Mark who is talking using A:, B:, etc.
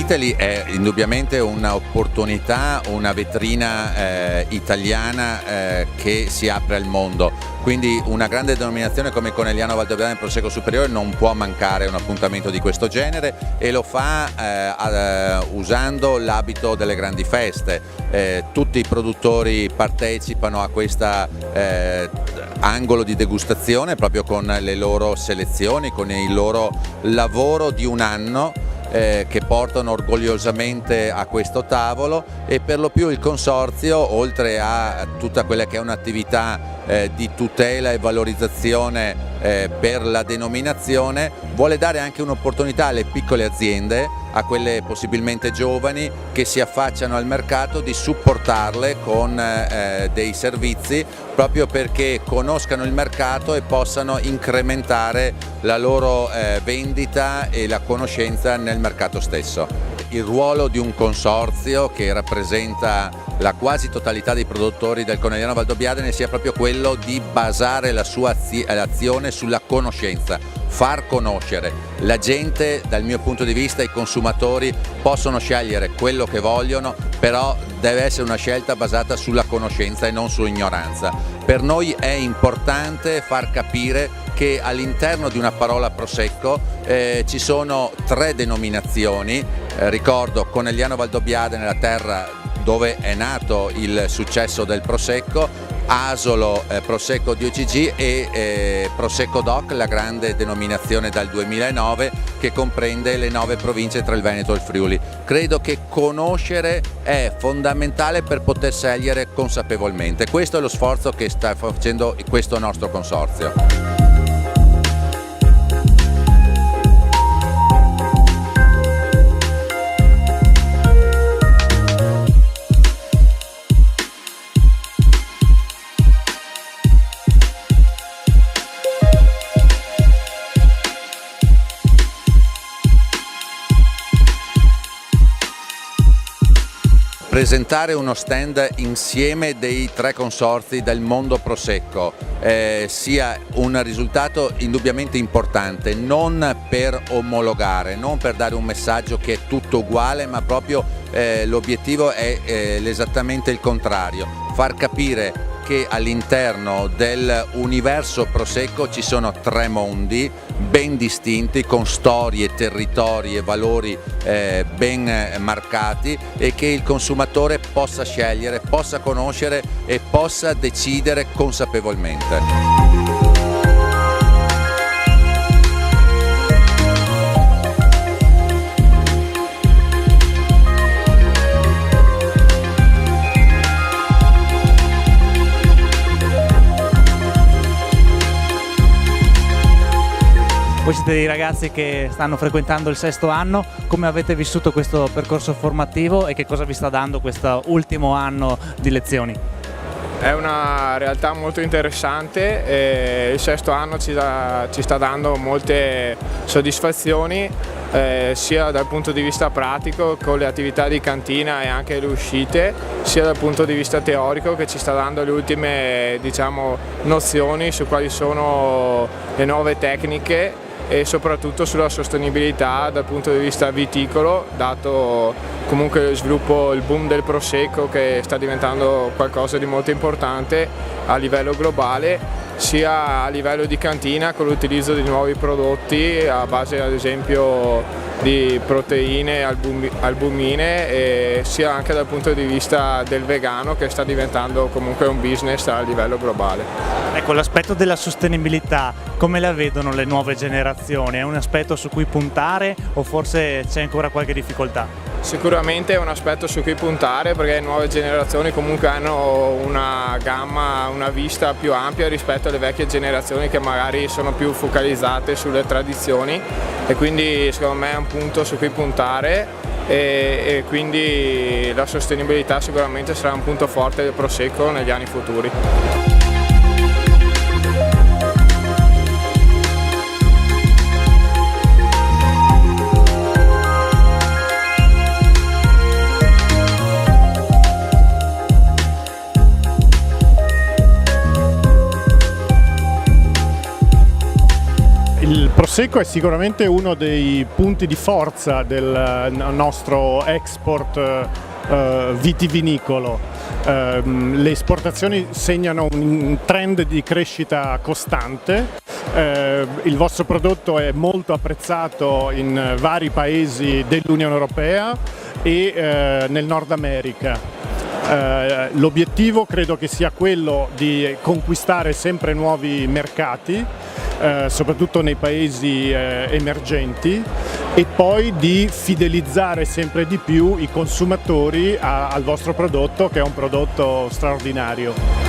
A: Italy è indubbiamente un'opportunità, una vetrina italiana che si apre al mondo, quindi una grande denominazione come Conegliano Valdobbiadene Prosecco Superiore non può mancare un appuntamento di questo genere, e lo fa usando l'abito delle grandi feste. Tutti i produttori partecipano a questa angolo di degustazione proprio con le loro selezioni, con il loro lavoro di un anno che portano orgogliosamente a questo tavolo, e per lo più il consorzio, oltre a tutta quella che è un'attività di tutela e valorizzazione per la denominazione, vuole dare anche un'opportunità alle piccole aziende, a quelle possibilmente giovani che si affacciano al mercato, di supportarle con dei servizi, proprio perché conoscano il mercato e possano incrementare la loro vendita e la conoscenza nel mercato stesso. Il ruolo di un consorzio che rappresenta la quasi totalità dei produttori del Conegliano Valdobbiadene sia proprio quello di basare la sua azione sulla conoscenza, far conoscere. La gente, dal mio punto di vista, i consumatori possono scegliere quello che vogliono, però deve essere una scelta basata sulla conoscenza e non sull'ignoranza. Per noi è importante far capire che all'interno di una parola Prosecco ci sono 3 denominazioni. Ricordo Conegliano Valdobbiadene, la terra dove è nato il successo del Prosecco, Asolo Prosecco di OCG e Prosecco DOC, la grande denominazione dal 2009 che comprende le 9 province tra il Veneto e il Friuli. Credo che conoscere è fondamentale per poter scegliere consapevolmente. Questo è lo sforzo che sta facendo questo nostro consorzio. Presentare uno stand insieme dei 3 consorzi del mondo Prosecco sia un risultato indubbiamente importante, non per omologare, non per dare un messaggio che è tutto uguale, ma proprio l'obiettivo è esattamente il contrario: far capire che all'interno dell'universo Prosecco ci sono 3 mondi ben distinti, con storie, territori e valori ben marcati, e che il consumatore possa scegliere, possa conoscere e possa decidere consapevolmente.
B: Voi siete dei ragazzi che stanno frequentando il 6° anno, come avete vissuto questo percorso formativo e che cosa vi sta dando questo ultimo anno di lezioni?
C: È una realtà molto interessante e il 6° anno ci sta dando molte soddisfazioni, sia dal punto di vista pratico con le attività di cantina e anche le uscite, sia dal punto di vista teorico, che ci sta dando le ultime, diciamo, nozioni su quali sono le nuove tecniche e soprattutto sulla sostenibilità dal punto di vista viticolo, dato comunque lo sviluppo, il boom del Prosecco, che sta diventando qualcosa di molto importante a livello globale, sia a livello di cantina con l'utilizzo di nuovi prodotti a base ad esempio di proteine, albumine, e sia anche dal punto di vista del vegano, che sta diventando comunque un business a livello globale.
B: Ecco, l'aspetto della sostenibilità, come la vedono le nuove generazioni? È un aspetto su cui puntare o forse c'è ancora qualche difficoltà?
C: Sicuramente è un aspetto su cui puntare, perché le nuove generazioni comunque hanno una gamma, una vista più ampia rispetto alle vecchie generazioni che magari sono più focalizzate sulle tradizioni, e quindi secondo me è un punto su cui puntare, e quindi la sostenibilità sicuramente sarà un punto forte del Prosecco negli anni futuri.
B: Prosecco
D: Prosecco è sicuramente uno dei punti di forza del nostro export vitivinicolo. Le esportazioni segnano un trend di crescita costante. Il vostro prodotto è molto apprezzato in vari paesi dell'Unione Europea e nel Nord America. L'obiettivo credo che sia quello di conquistare sempre nuovi mercati, soprattutto nei paesi emergenti, e poi di fidelizzare sempre di più i consumatori al vostro prodotto, che è un prodotto straordinario.